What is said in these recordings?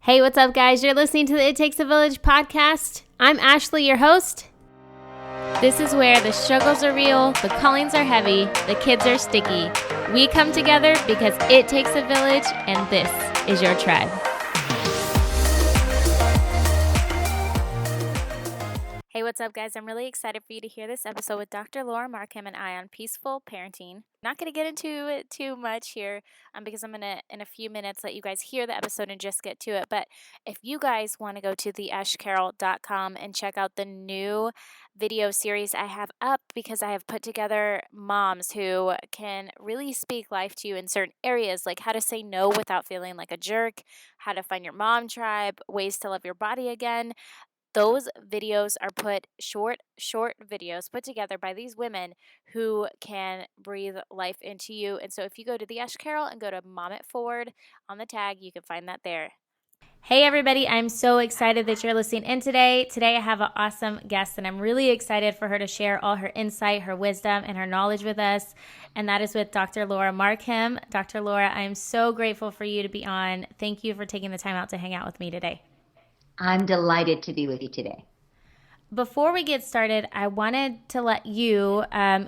Hey, what's up, guys? You're listening to the It Takes a Village podcast. I'm Ashley, your host. This is where the struggles are real, the callings are heavy, the kids are sticky. We come together because it takes a village, and this is your tribe. Hey, what's up, guys? I'm really excited for you to hear this episode with Dr. Laura Markham and I on peaceful parenting. Not going to get into it too much here because I'm going to, in a few minutes, let you guys hear the episode and just get to it. But if you guys want to go to theashcarroll.com and check out the new video series I have up, because I have put together moms who can really speak life to you in certain areas, like how to say no without feeling like a jerk, how to find your mom tribe, ways to love your body again. Those videos are short videos put together by these women who can breathe life into you. And so if you go to the Ash Carroll and go to Mom It Forward on the tag, you can find that there. Hey, everybody. I'm so excited that you're listening in today. Today, I have an awesome guest, and I'm really excited for her to share all her insight, her wisdom, and her knowledge with us. And that is with Dr. Laura Markham. Dr. Laura, I am so grateful for you to be on. Thank you for taking the time out to hang out with me today. I'm delighted to be with you today. Before we get started, I wanted to let you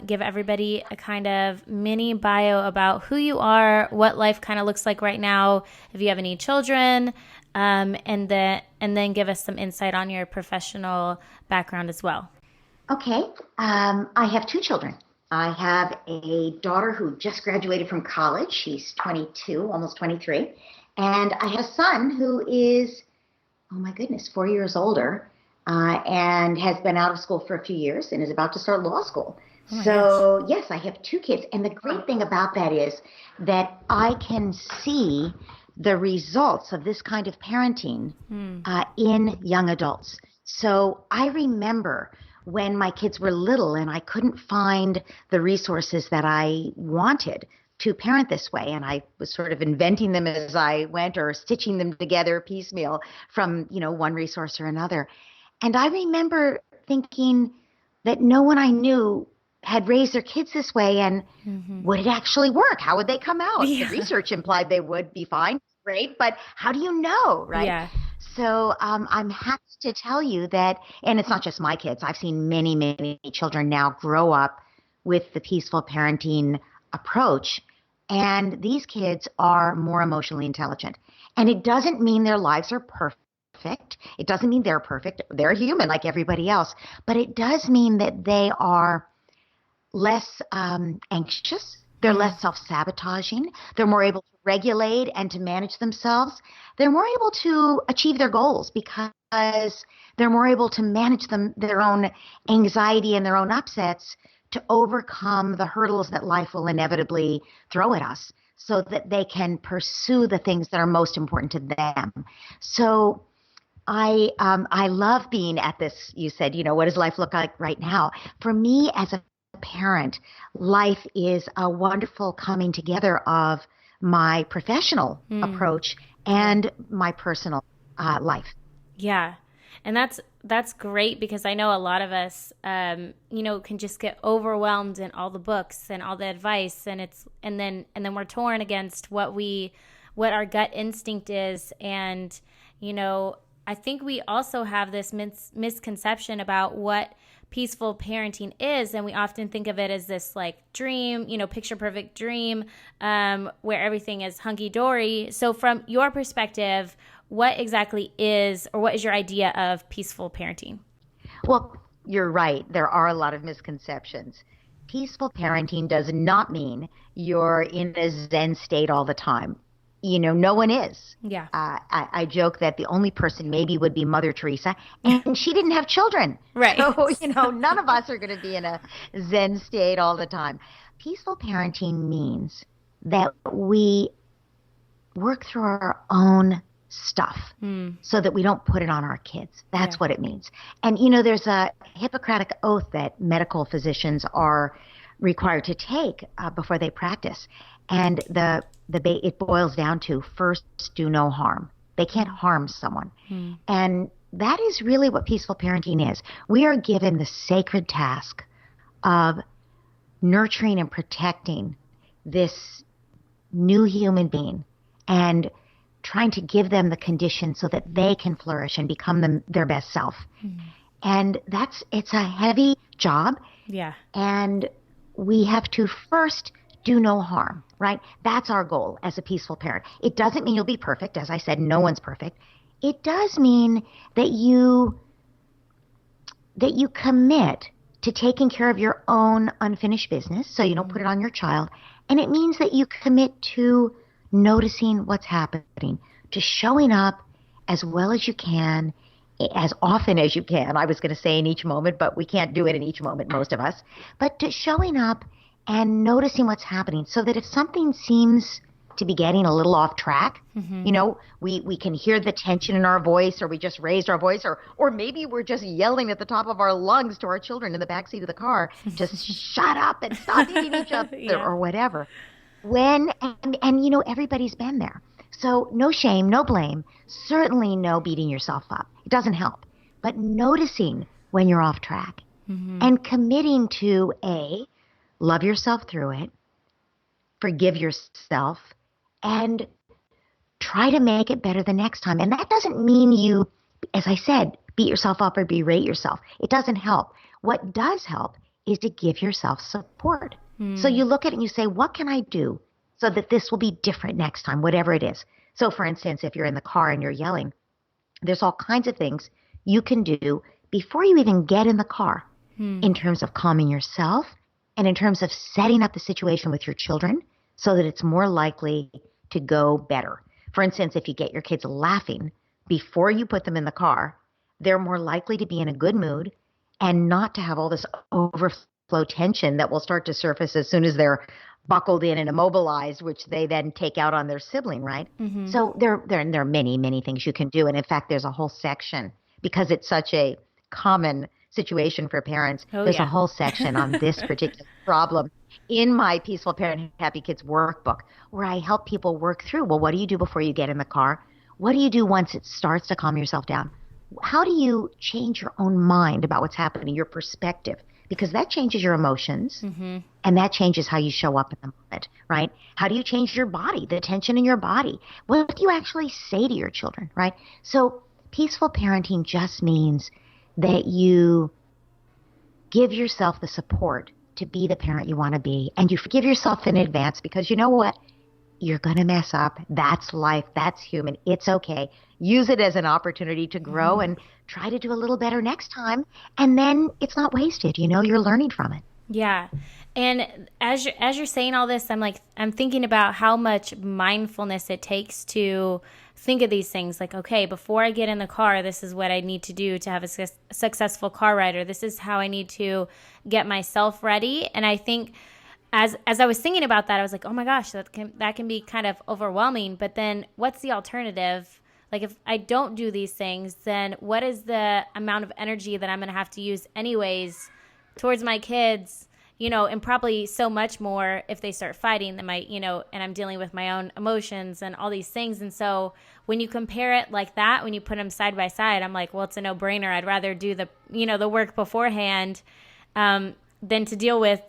give everybody a kind of mini bio about who you are, what life kind of looks like right now, if you have any children, and then give us some insight on your professional background as well. Okay. I have two children. I have a daughter who just graduated from college. She's 22, almost 23. And I have a son who is 4 years older, and has been out of school for a few years and is about to start law school. So, yes, I have two kids. And the great thing about that is that I can see the results of this kind of parenting in young adults. So I remember when my kids were little and I couldn't find the resources that I wanted to parent this way. And I was sort of inventing them as I went, or stitching them together piecemeal from, one resource or another. And I remember thinking that no one I knew had raised their kids this way. And would it actually work? How would they come out? Yeah. The research implied they would be fine. Great. But how do you know? Right. Yeah. So I'm happy to tell you that, and it's not just my kids. I've seen many, many children now grow up with the peaceful parenting approach. And these kids are more emotionally intelligent. And it doesn't mean their lives are perfect. It doesn't mean they're perfect. They're human like everybody else. But it does mean that they are less anxious. They're less self-sabotaging. They're more able to regulate and to manage themselves. They're more able to achieve their goals because they're more able to manage their own anxiety and their own upsets, to overcome the hurdles that life will inevitably throw at us, so that they can pursue the things that are most important to them. So I love being at this. You said, what does life look like right now? For me as a parent, life is a wonderful coming together of my professional approach and my personal life. Yeah. And that's great, because I know a lot of us, can just get overwhelmed in all the books and all the advice, and then we're torn against what our gut instinct is. And, I think we also have this misconception about what peaceful parenting is, and we often think of it as this like dream, picture perfect dream, where everything is hunky-dory. So from your perspective, what exactly is, or what is your idea of peaceful parenting? Well, you're right. There are a lot of misconceptions. Peaceful parenting does not mean you're in a Zen state all the time. No one is. Yeah. I joke that the only person maybe would be Mother Teresa, and she didn't have children. Right. So, none of us are going to be in a Zen state all the time. Peaceful parenting means that we work through our own stuff so that we don't put it on our kids. That's what it means. And, there's a Hippocratic oath that medical physicians are required to take before they practice. And it boils down to, first, do no harm. They can't harm someone. And that is really what peaceful parenting is. We are given the sacred task of nurturing and protecting this new human being and trying to give them the conditions so that they can flourish and become their best self. And it's a heavy job. Yeah. And we have to first do no harm, right? That's our goal as a peaceful parent. It doesn't mean you'll be perfect. As I said, no one's perfect. It does mean that you commit to taking care of your own unfinished business so you don't put it on your child. And it means that you commit to noticing what's happening, to showing up as well as you can, as often as you can. I was going to say in each moment, but we can't do it in each moment, most of us. But to showing up and noticing what's happening so that if something seems to be getting a little off track, we can hear the tension in our voice, or we just raised our voice, or maybe we're just yelling at the top of our lungs to our children in the backseat of the car, just shut up and stop hitting each other or whatever. Everybody's been there. So no shame, no blame, certainly no beating yourself up. It doesn't help. But noticing when you're off track and committing to love yourself through it, forgive yourself, and try to make it better the next time. And that doesn't mean you, as I said, beat yourself up or berate yourself. It doesn't help. What does help is to give yourself support. So you look at it and you say, what can I do so that this will be different next time, whatever it is? So for instance, if you're in the car and you're yelling, there's all kinds of things you can do before you even get in the car in terms of calming yourself and in terms of setting up the situation with your children so that it's more likely to go better. For instance, if you get your kids laughing before you put them in the car, they're more likely to be in a good mood and not to have all this overflow tension that will start to surface as soon as they're buckled in and immobilized, which they then take out on their sibling, right? So there are many, many things you can do. And in fact, there's a whole section, because it's such a common situation for parents. There's a whole section on this particular problem in my Peaceful Parent, Happy Kids workbook, where I help people work through, well, what do you do before you get in the car? What do you do once it starts to calm yourself down? How do you change your own mind about what's happening, your perspective? Because that changes your emotions, and that changes how you show up in the moment, right? How do you change your body, the tension in your body? What do you actually say to your children, right? So peaceful parenting just means that you give yourself the support to be the parent you want to be, and you forgive yourself in advance, because you know what? You're going to mess up. That's life. That's human. It's okay. Use it as an opportunity to grow and try to do a little better next time. And then it's not wasted. You're learning from it. Yeah. And as you're saying all this, I'm thinking about how much mindfulness it takes to think of these things. Like, okay, before I get in the car, this is what I need to do to have a successful car ride, or this is how I need to get myself ready. And I think as I was thinking about that, I was like, oh my gosh, that can be kind of overwhelming. But then what's the alternative? Like, if I don't do these things, then what is the amount of energy that I'm going to have to use anyways towards my kids, and probably so much more if they start fighting than and I'm dealing with my own emotions and all these things. And so when you compare it like that, when you put them side by side, I'm like, well, it's a no-brainer. I'd rather do the work beforehand than to dealing with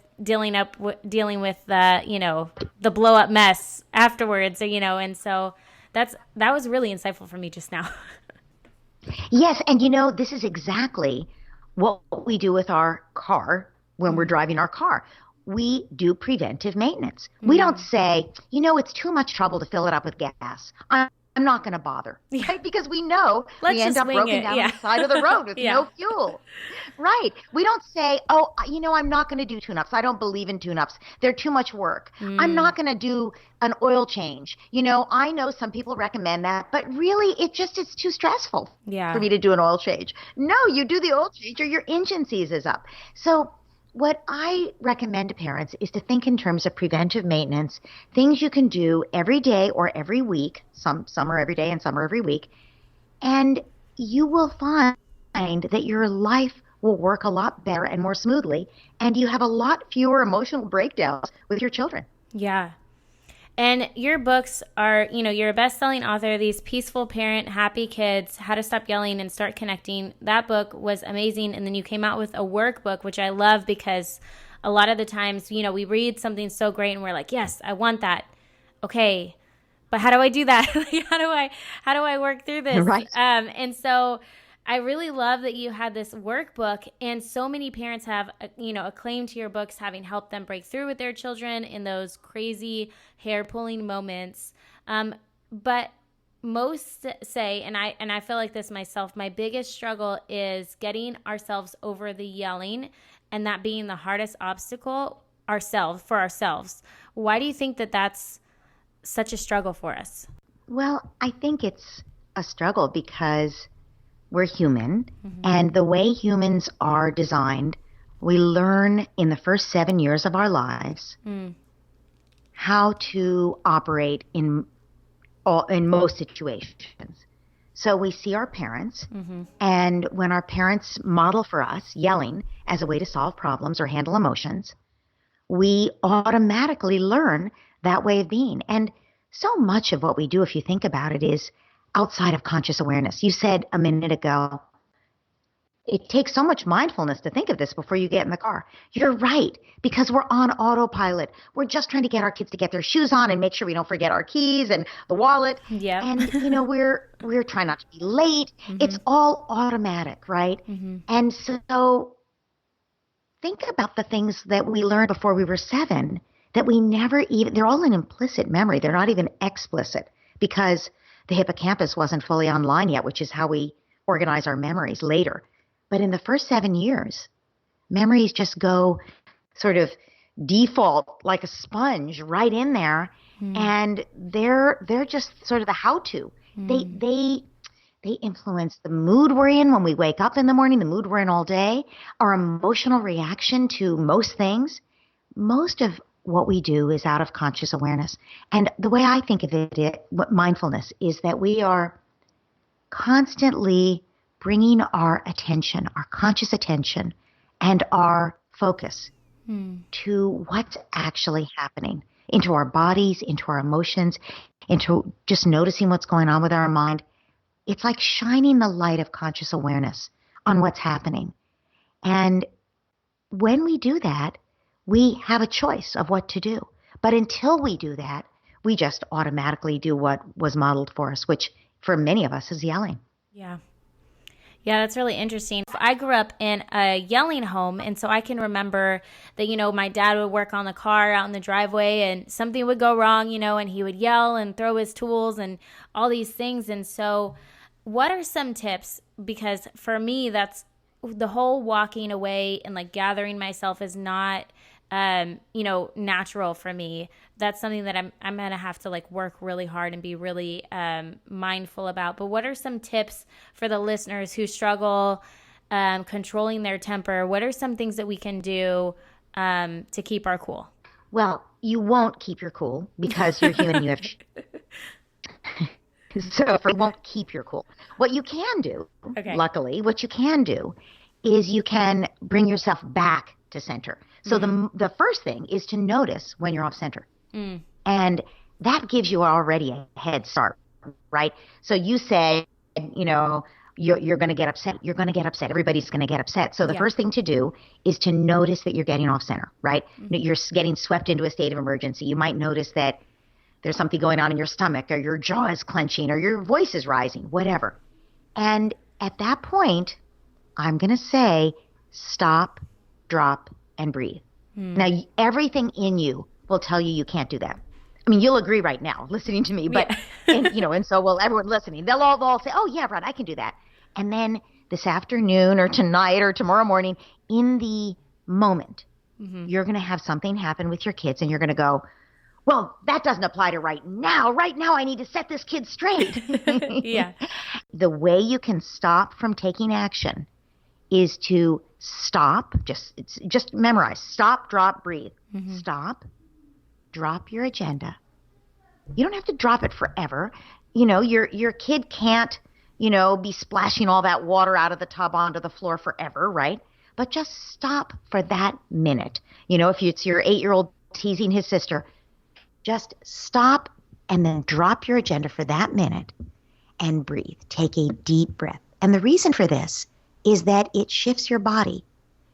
the blow up mess afterwards, and so that was really insightful for me just now. Yes, and this is exactly what we do with our car when we're driving our car. We do preventive maintenance. We don't say, it's too much trouble to fill it up with gas. I'm not going to bother, right? Because we know we end up broken down on the side of the road with no fuel. Right. We don't say, I'm not going to do tune-ups. I don't believe in tune-ups. They're too much work. I'm not going to do an oil change. I know some people recommend that, but really it's too stressful for me to do an oil change. No, you do the oil change or your engine seizes up. So what I recommend to parents is to think in terms of preventive maintenance, things you can do every day or every week. Some are every day and some are every week. And you will find that your life will work a lot better and more smoothly, and you have a lot fewer emotional breakdowns with your children. Yeah. And your books are, you're a best-selling author, these Peaceful Parent, Happy Kids, How to Stop Yelling and Start Connecting. That book was amazing. And then you came out with a workbook, which I love, because a lot of the times, we read something so great and we're like, yes, I want that. Okay, but how do I do that? Like, how do I work through this? Right. And so I really love that you had this workbook, and so many parents have, a claim to your books having helped them break through with their children in those crazy hair pulling moments. But most say, and I feel like this myself, my biggest struggle is getting ourselves over the yelling, and that being the hardest obstacle for ourselves. Why do you think that that's such a struggle for us? Well, I think it's a struggle because we're human, and the way humans are designed, we learn in the first 7 years of our lives how to operate in most situations. So we see our parents, and when our parents model for us yelling as a way to solve problems or handle emotions, we automatically learn that way of being. And so much of what we do, if you think about it, is outside of conscious awareness. You said a minute ago, it takes so much mindfulness to think of this before you get in the car. You're right, because we're on autopilot. We're just trying to get our kids to get their shoes on and make sure we don't forget our keys and the wallet. Yep. And, we're trying not to be late. It's all automatic, right? And so think about the things that we learned before we were 7 that we never even, they're all in implicit memory. They're not even explicit because the hippocampus wasn't fully online yet, which is how we organize our memories later. But in the first 7 years, memories just go sort of default like a sponge right in there, and they're just sort of the how-to. They influence the mood we're in when we wake up in the morning, the mood we're in all day, our emotional reaction to most things. Most of what we do is out of conscious awareness. And the way I think of it, mindfulness, is that we are constantly bringing our attention, our conscious attention, and our focus to what's actually happening, into our bodies, into our emotions, into just noticing what's going on with our mind. It's like shining the light of conscious awareness on what's happening. And when we do that, we have a choice of what to do. But until we do that, we just automatically do what was modeled for us, which for many of us is yelling. Yeah. Yeah, that's really interesting. I grew up in a yelling home, and so I can remember that, my dad would work on the car out in the driveway, and something would go wrong, and he would yell and throw his tools and all these things. And so what are some tips? Because for me, that's the whole walking away and like gathering myself is not natural for me. That's something that I'm going to have to like work really hard and be really mindful about. But what are some tips for the listeners who struggle controlling their temper? What are some things that we can do to keep our cool? Well, you won't keep your cool because you're human and you have so you won't keep your cool. What you can do, luckily, what you can do is you can bring yourself back to center. So the first thing is to notice when you're off center. And that gives you already a head start, right? So you say, you're going to get upset. You're going to get upset. Everybody's going to get upset. So the first thing to do is to notice that you're getting off center, right? You're getting swept into a state of emergency. You might notice that there's something going on in your stomach, or your jaw is clenching, or your voice is rising, whatever. And at that point, I'm going to say, stop, drop, and breathe. Now, everything in you will tell you can't do that. I mean, you'll agree right now, listening to me, but, and so will everyone listening. They'll all say, oh, yeah, Rod, I can do that. And then this afternoon or tonight or tomorrow morning, in the moment, you're going to have something happen with your kids, and you're going to go, well, that doesn't apply to right now. Right now, I need to set this kid straight. Yeah. The way you can stop from taking action is to stop, just memorize, stop, drop, breathe. Stop, drop your agenda. You don't have to drop it forever. Your kid can't, be splashing all that water out of the tub onto the floor forever, right? But just stop for that minute. If it's your 8-year-old teasing his sister, just stop and then drop your agenda for that minute and breathe. Take a deep breath. And the reason for this is that it shifts your body.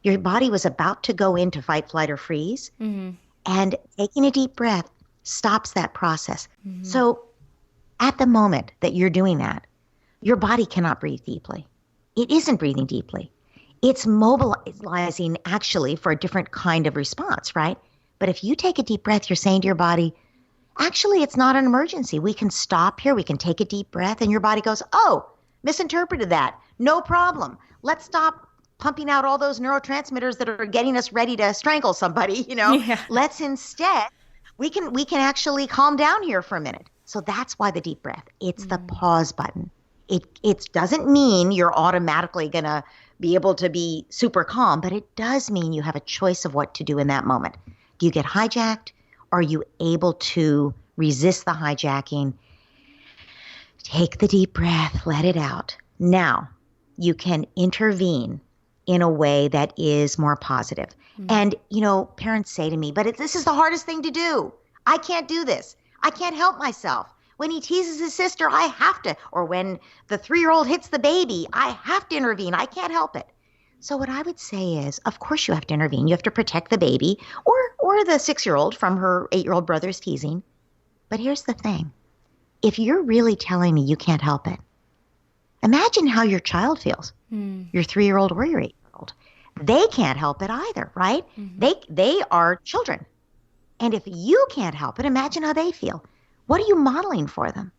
Your body was about to go into fight, flight, or freeze. And taking a deep breath stops that process. So At the moment that you're doing that, your body cannot breathe deeply. It isn't breathing deeply. It's mobilizing actually for a different kind of response, right? But if you take a deep breath, you're saying to your body, actually, it's not an emergency. We can stop here. We can take a deep breath. And your body goes, oh, misinterpreted that. No problem. Let's stop pumping out all those neurotransmitters that are getting us ready to strangle somebody, Yeah. Let's instead, we can actually calm down here for a minute. So that's why the deep breath. It's the pause button. It doesn't mean you're automatically going to be able to be super calm, but it does mean you have a choice of what to do in that moment. Do you get hijacked? Are you able to resist the hijacking? Take the deep breath, let it out. Now, you can intervene in a way that is more positive. And, parents say to me, but this is the hardest thing to do. I can't do this. I can't help myself. When he teases his sister, I have to. Or when the 3-year-old hits the baby, I have to intervene. I can't help it. So what I would say is, of course you have to intervene. You have to protect the baby or the 6-year-old from her 8-year-old brother's teasing. But here's the thing. If you're really telling me you can't help it, imagine how your child feels, your 3-year-old or your 8-year-old. They can't help it either, right? They are children. And if you can't help it, imagine how they feel. What are you modeling for them?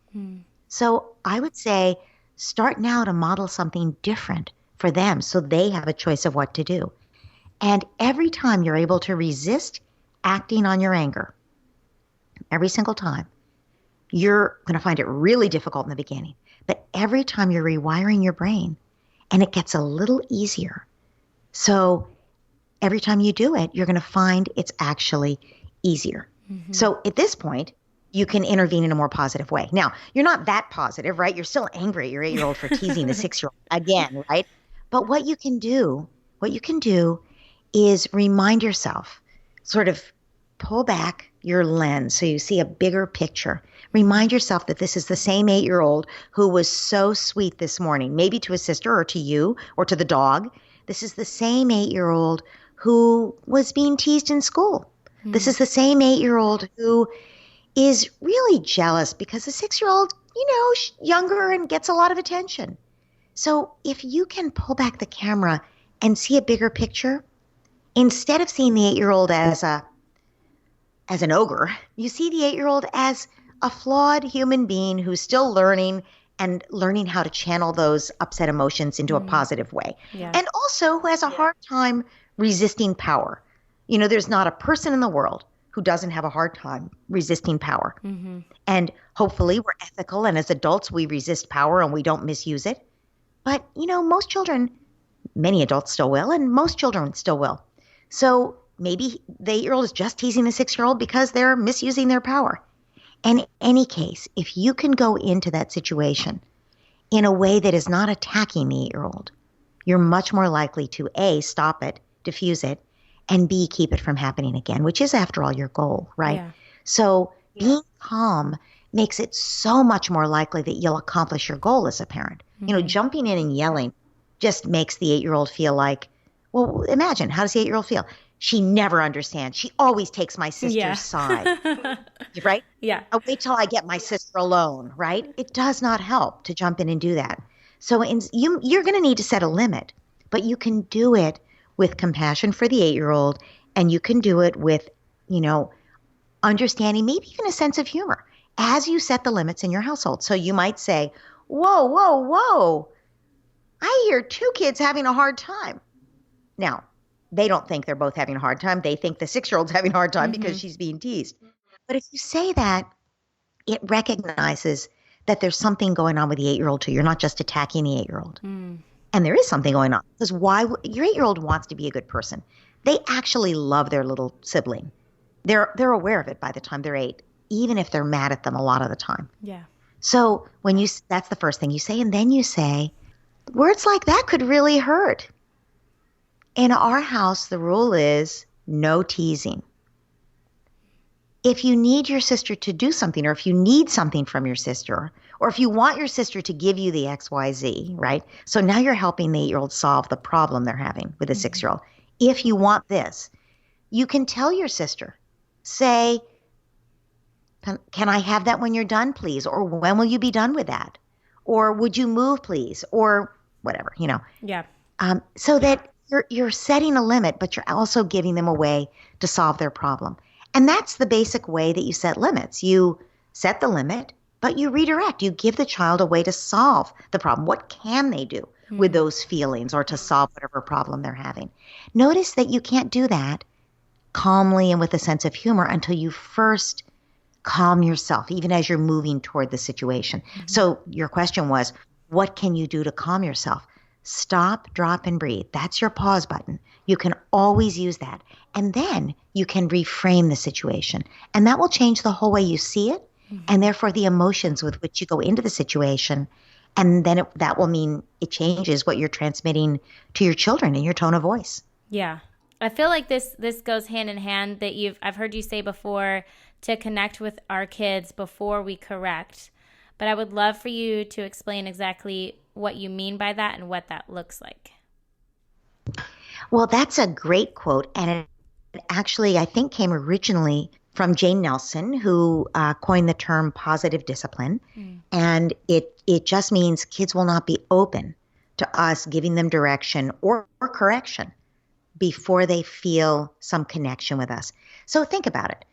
So I would say start now to model something different for them so they have a choice of what to do. And every time you're able to resist acting on your anger, every single time, you're going to find it really difficult in the beginning. But every time you're rewiring your brain, and it gets a little easier. So every time you do it, you're going to find it's actually easier. So at this point, you can intervene in a more positive way. Now, you're not that positive, right? You're still angry at your 8-year-old for teasing the 6-year-old again, right? But what you can do is remind yourself, sort of pull back your lens so you see a bigger picture. Remind yourself that this is the same 8-year-old who was so sweet this morning, maybe to his sister or to you or to the dog. This is the same 8-year-old who was being teased in school. This is the same 8-year-old who is really jealous because the 6-year-old, younger and gets a lot of attention. So if you can pull back the camera and see a bigger picture, instead of seeing the 8-year-old as an ogre, you see the 8-year-old as a flawed human being who's still learning how to channel those upset emotions into a positive way. Yeah. And also who has a hard time resisting power. There's not a person in the world who doesn't have a hard time resisting power. And hopefully we're ethical, and as adults we resist power and we don't misuse it. But, most children, many adults still will, and most children still will. So maybe the 8-year-old is just teasing the 6-year-old because they're misusing their power. And in any case, if you can go into that situation in a way that is not attacking the 8-year-old, you're much more likely to A, stop it, diffuse it, and B, keep it from happening again, which is, after all, your goal, right? Yeah. So being calm makes it so much more likely that you'll accomplish your goal as a parent. Jumping in and yelling just makes the 8-year-old feel like, well, imagine, how does the 8-year-old feel? She never understands. She always takes my sister's side, right? Yeah. I'll wait till I get my sister alone, right? It does not help to jump in and do that. So you're going to need to set a limit, but you can do it with compassion for the 8-year-old, and you can do it with, understanding, maybe even a sense of humor as you set the limits in your household. So you might say, whoa, whoa, whoa, I hear 2 kids having a hard time. Now, they don't think they're both having a hard time. They think the 6-year-old's having a hard time because she's being teased. But if you say that, it recognizes that there's something going on with the 8-year-old too. You're not just attacking the 8-year-old. And there is something going on. Because your 8-year-old wants to be a good person. They actually love their little sibling. They're aware of it by the time they're 8, even if they're mad at them a lot of the time. Yeah. So that's the first thing you say. And then you say, words like that could really hurt. In our house, the rule is no teasing. If you need your sister to do something, or if you need something from your sister, or if you want your sister to give you the XYZ, right? So now you're helping the 8-year-old solve the problem they're having with the 6-year-old. If you want this, you can tell your sister, say, Can I have that when you're done, please? Or when will you be done with that? Or would you move, please? Or whatever, Yeah. so that you're setting a limit, but you're also giving them a way to solve their problem. And that's the basic way that you set limits. You set the limit, but you redirect. You give the child a way to solve the problem. What can they do with those feelings or to solve whatever problem they're having? Notice that you can't do that calmly and with a sense of humor until you first calm yourself, even as you're moving toward the situation. So your question was, what can you do to calm yourself? Stop, drop, and breathe. That's your pause button. You can always use that. And then you can reframe the situation. And that will change the whole way you see it, and therefore the emotions with which you go into the situation. And then that will mean it changes what you're transmitting to your children in your tone of voice. Yeah. I feel like this goes hand in hand that I've heard you say before, to connect with our kids before we correct. But I would love for you to explain exactly what you mean by that and what that looks like. Well, that's a great quote. And it actually, I think, came originally from Jane Nelson, who coined the term positive discipline. And it just means kids will not be open to us giving them direction or correction before they feel some connection with us. So think about it.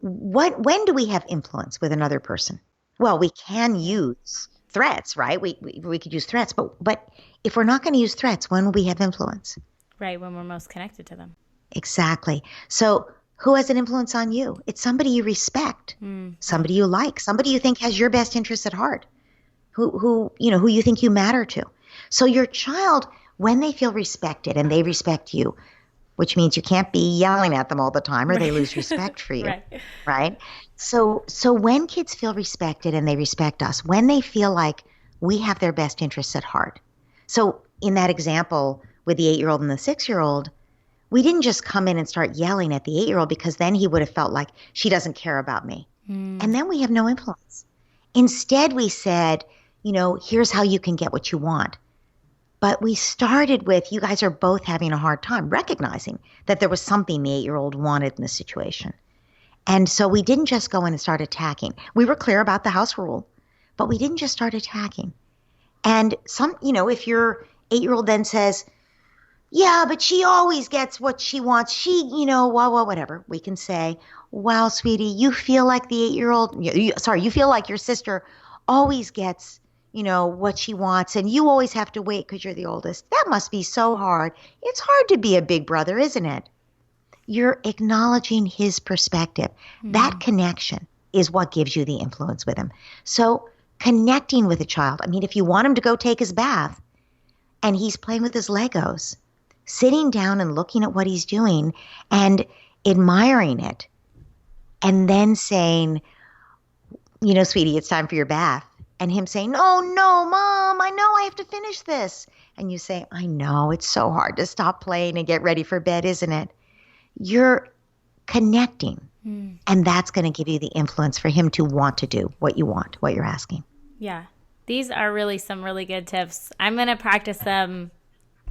When do we have influence with another person? Well, we can use threats, right? We could use threats, but if we're not going to use threats, when will we have influence? Right, when we're most connected to them. Exactly. So who has an influence on you? It's somebody you respect, somebody you like, somebody you think has your best interests at heart, who you think you matter to. So your child, when they feel respected and they respect you, which means you can't be yelling at them all the time or they lose respect for you, right? So when kids feel respected and they respect us, when they feel like we have their best interests at heart. So in that example with the 8-year-old and the 6-year-old, we didn't just come in and start yelling at the 8-year-old because then he would have felt like she doesn't care about me. And then we have no influence. Instead, we said, here's how you can get what you want. But we started with, you guys are both having a hard time recognizing that there was something the 8-year-old wanted in the situation. And so we didn't just go in and start attacking. We were clear about the house rule, but we didn't just start attacking. And if your 8-year-old then says, yeah, but she always gets what she wants. Whatever. We can say, wow, sweetie, you feel like the 8-year-old, you feel like your sister always gets what she wants, and you always have to wait because you're the oldest. That must be so hard. It's hard to be a big brother, isn't it? You're acknowledging his perspective. That connection is what gives you the influence with him. So connecting with a child, if you want him to go take his bath and he's playing with his Legos, sitting down and looking at what he's doing and admiring it, and then saying, sweetie, it's time for your bath. And him saying, oh, no, Mom, I know I have to finish this. And you say, I know, it's so hard to stop playing and get ready for bed, isn't it? You're connecting. And that's going to give you the influence for him to want to do what you want, what you're asking. Yeah. These are really some really good tips. I'm going to practice them.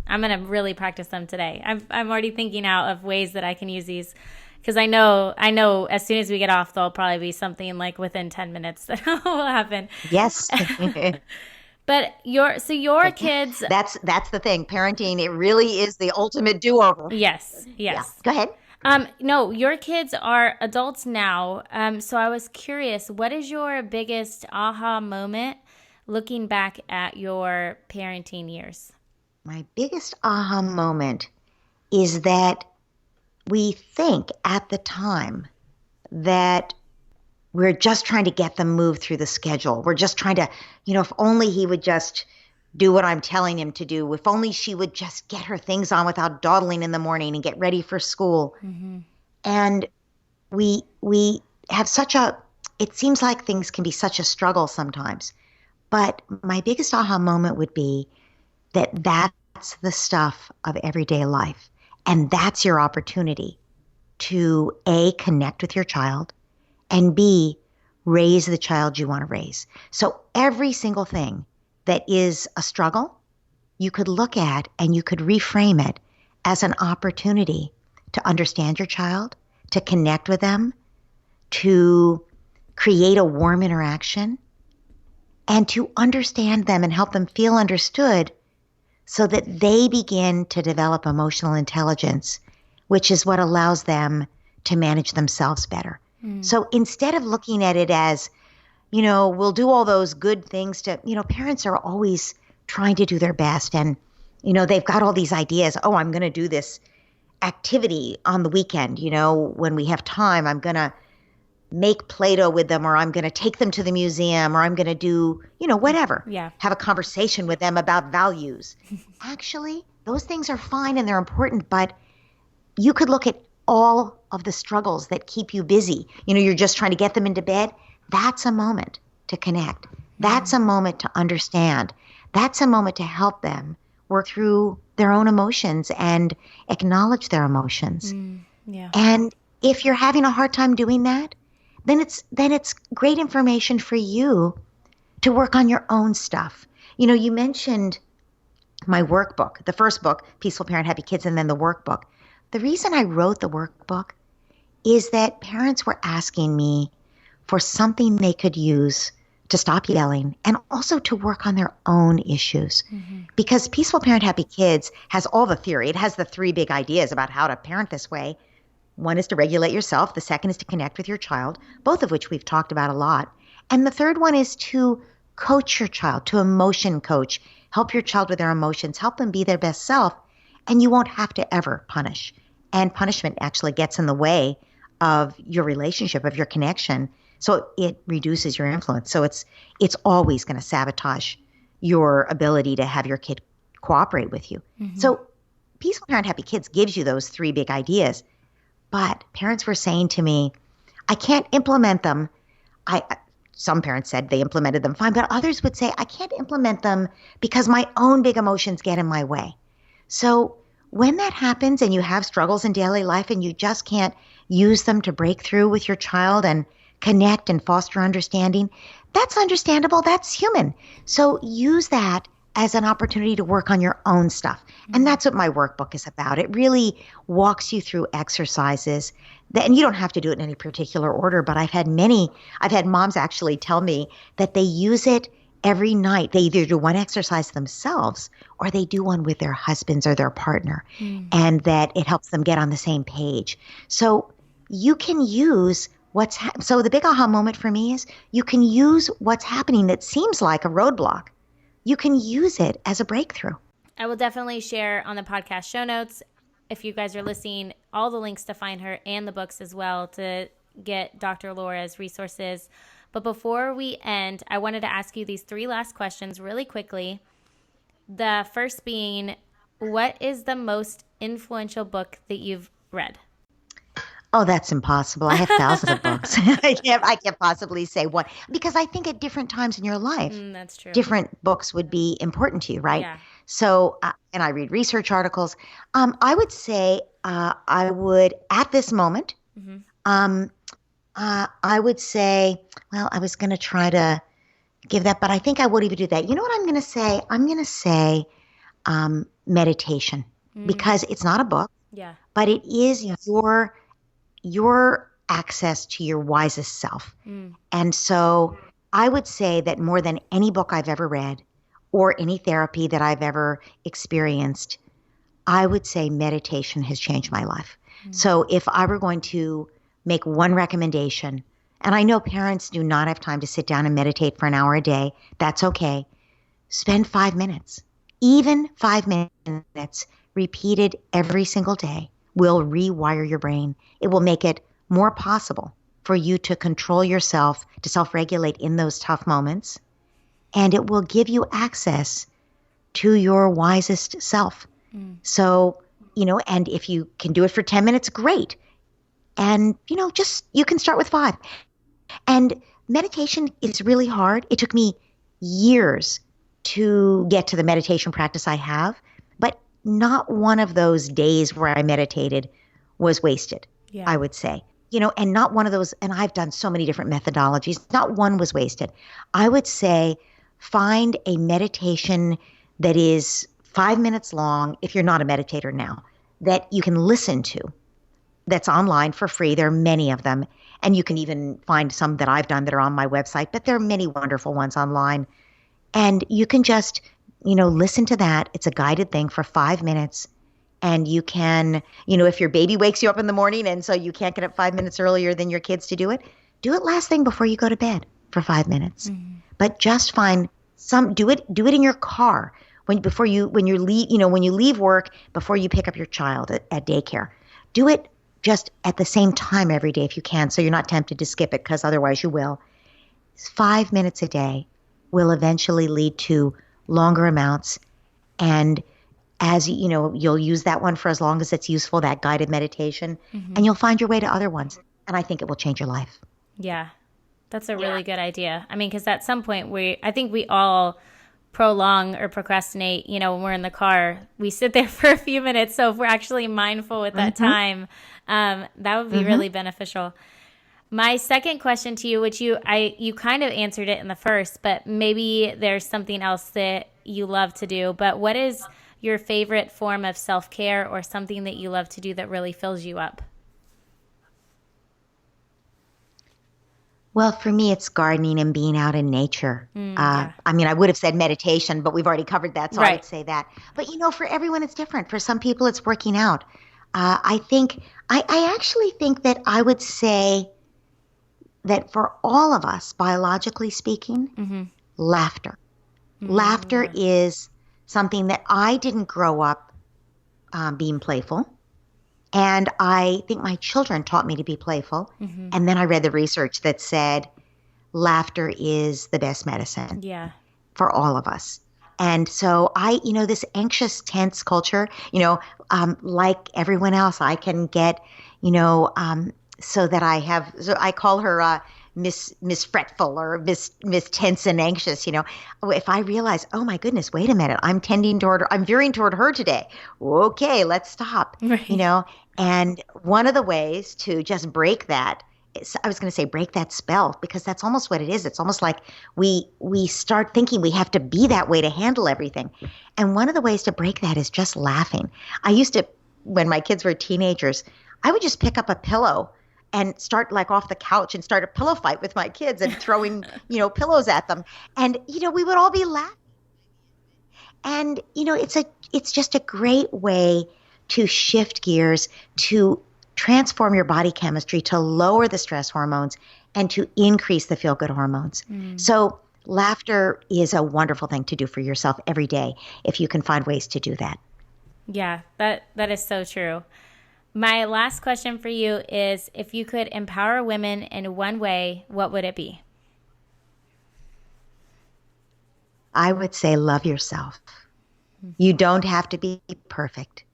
I'm going to really practice them today. I'm already thinking out of ways that I can use these. Because I know as soon as we get off, there'll probably be something like within 10 minutes that will happen. Yes. But your kids. That's the thing. Parenting, it really is the ultimate do-over. Yes. Yeah. Go ahead. No, your kids are adults now. So I was curious, what is your biggest aha moment looking back at your parenting years? My biggest aha moment is that we think at the time that we're just trying to get them moved through the schedule. We're just trying to, if only he would just do what I'm telling him to do. If only she would just get her things on without dawdling in the morning and get ready for school. And we have it seems like things can be such a struggle sometimes. But my biggest aha moment would be that's the stuff of everyday life. And that's your opportunity to A, connect with your child, and B, raise the child you want to raise. So every single thing that is a struggle, you could look at and you could reframe it as an opportunity to understand your child, to connect with them, to create a warm interaction, and to understand them and help them feel understood so that they begin to develop emotional intelligence, which is what allows them to manage themselves better. So instead of looking at it as, we'll do all those good things parents are always trying to do their best. And, they've got all these ideas. Oh, I'm going to do this activity on the weekend. When we have time, I'm going to make Play-Doh with them, or I'm going to take them to the museum, or I'm going to do, whatever. Yeah. Have a conversation with them about values. Actually, those things are fine and they're important, but you could look at all of the struggles that keep you busy. You're just trying to get them into bed. That's a moment to connect. That's a moment to understand. That's a moment to help them work through their own emotions and acknowledge their emotions. Yeah. And if you're having a hard time doing that, then it's great information for you to work on your own stuff. You mentioned my workbook, the first book, Peaceful Parent, Happy Kids, and then the workbook. The reason I wrote the workbook is that parents were asking me for something they could use to stop yelling and also to work on their own issues. Because Peaceful Parent, Happy Kids has all the theory. It has the 3 big ideas about how to parent this way. One is to regulate yourself. The second is to connect with your child, both of which we've talked about a lot. And the third one is to coach your child, to emotion coach, help your child with their emotions, help them be their best self, and you won't have to ever punish. And punishment actually gets in the way of your relationship, of your connection. So it reduces your influence. So it's always going to sabotage your ability to have your kid cooperate with you. So Peaceful Parent, Happy Kids gives you those 3 big ideas. But parents were saying to me, I can't implement them. Some parents said they implemented them fine, but others would say, I can't implement them because my own big emotions get in my way. So when that happens and you have struggles in daily life and you just can't use them to break through with your child and connect and foster understanding, that's understandable. That's human. So use that as an opportunity to work on your own stuff. And that's what my workbook is about. It really walks you through exercises and you don't have to do it in any particular order, but I've had moms actually tell me that they use it every night. They either do one exercise themselves or they do one with their husbands or their partner, and that it helps them get on the same page. So you can use so the big aha moment for me is you can use what's happening that seems like a roadblock. You can use it as a breakthrough. I will definitely share on the podcast show notes, if you guys are listening, all the links to find her and the books as well to get Dr. Laura's resources. But before we end, I wanted to ask you these 3 last questions really quickly. The first being, what is the most influential book that you've read? Oh, that's impossible. I have thousands of books. I can't possibly say one, because I think at different times in your life, that's true. different books would be important to you, right? Yeah. So, and I read research articles. I would say I would, at this moment, I would say, well, I was going to try to give that, but I think I would even do that. You know what I'm going to say? I'm going to say meditation, because it's not a book, but it is your access to your wisest self. And so I would say that more than any book I've ever read or any therapy that I've ever experienced, I would say meditation has changed my life. So if I were going to make one recommendation, and I know parents do not have time to sit down and meditate for an hour a day, that's okay. Spend 5 minutes, even 5 minutes, repeated every single day, will rewire your brain. It will make it more possible for you to control yourself, to self-regulate in those tough moments, and it will give you access to your wisest self. So, and if you can do it for 10 minutes, great. And, you can start with 5. And meditation is really hard. It took me years to get to the meditation practice I have, but not one of those days where I meditated was wasted, I would say. And not one of those, and I've done so many different methodologies, not one was wasted. I would say find a meditation that is 5 minutes long, if you're not a meditator now, that you can listen to that's online for free. There are many of them. And you can even find some that I've done that are on my website, but there are many wonderful ones online. And you can just, listen to that. It's a guided thing for 5 minutes. And you can, if your baby wakes you up in the morning and so you can't get up 5 minutes earlier than your kids to do it last thing before you go to bed for 5 minutes. Mm-hmm. But just find do it in your car when you leave work, before you pick up your child at daycare. Do it just at the same time every day if you can, so you're not tempted to skip it, because otherwise you will. 5 minutes a day will eventually lead to longer amounts. And as you'll use that one for as long as it's useful, that guided meditation, mm-hmm. and you'll find your way to other ones. And I think it will change your life. Yeah, that's a really good idea. I mean, because at some point I think we all prolong or procrastinate, when we're in the car, we sit there for a few minutes. So if we're actually mindful with that time, that would be really beneficial. My second question to you, which you kind of answered it in the first, but maybe there's something else that you love to do, but what is your favorite form of self-care, or something that you love to do that really fills you up? Well, for me, it's gardening and being out in nature. I mean, I would have said meditation, but we've already covered that, so I would say that. But, for everyone, it's different. For some people, it's working out. I actually think that I would say that for all of us, biologically speaking, laughter. Laughter is something that I didn't grow up being playful. And I think my children taught me to be playful. Mm-hmm. And then I read the research that said laughter is the best medicine for all of us. And so this anxious, tense culture, like everyone else, I can get, so I call her Miss Fretful or Miss Tense and Anxious. If I realize, oh my goodness, wait a minute, I'm veering toward her today. Okay, let's stop. Right. And one of the ways to just break that, break that spell, because that's almost what it is. It's almost like we start thinking we have to be that way to handle everything. And one of the ways to break that is just laughing. I used to, when my kids were teenagers, I would just pick up a pillow and start off the couch and start a pillow fight with my kids and throwing, pillows at them. And, we would all be laughing. And, it's just a great way to shift gears, to transform your body chemistry, to lower the stress hormones, and to increase the feel-good hormones. So laughter is a wonderful thing to do for yourself every day if you can find ways to do that. Yeah, that is so true. My last question for you is, if you could empower women in one way, what would it be? I would say love yourself. You don't have to be perfect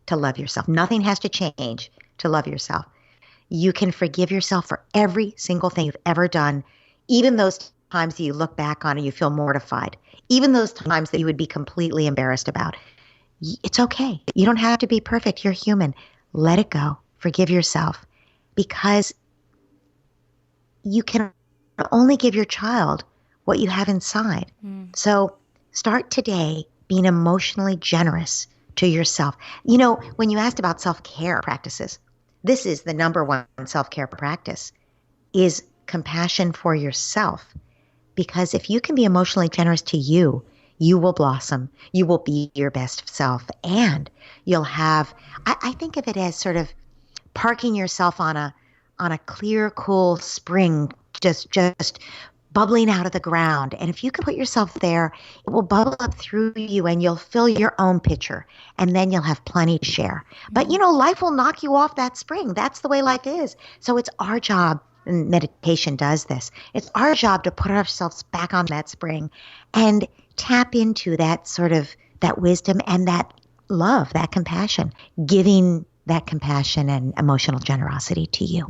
to love yourself. Nothing has to change to love yourself. You can forgive yourself for every single thing you've ever done, even those times that you look back on and you feel mortified, even those times that you would be completely embarrassed about. It's okay. You don't have to be perfect. You're human. Let it go. Forgive yourself, because you can only give your child what you have inside. So start today being emotionally generous to yourself. When you asked about self-care practices, this is the number one self-care practice, is compassion for yourself. Because if you can be emotionally generous to you, you will blossom. You will be your best self. And you'll have, I think of it as sort of parking yourself on a clear, cool spring, just bubbling out of the ground. And if you can put yourself there, it will bubble up through you and you'll fill your own pitcher. And then you'll have plenty to share. But, life will knock you off that spring. That's the way life is. So it's our job, and meditation does this, it's our job to put ourselves back on that spring and tap into that sort of, that wisdom and that love, that compassion, giving that compassion and emotional generosity to you.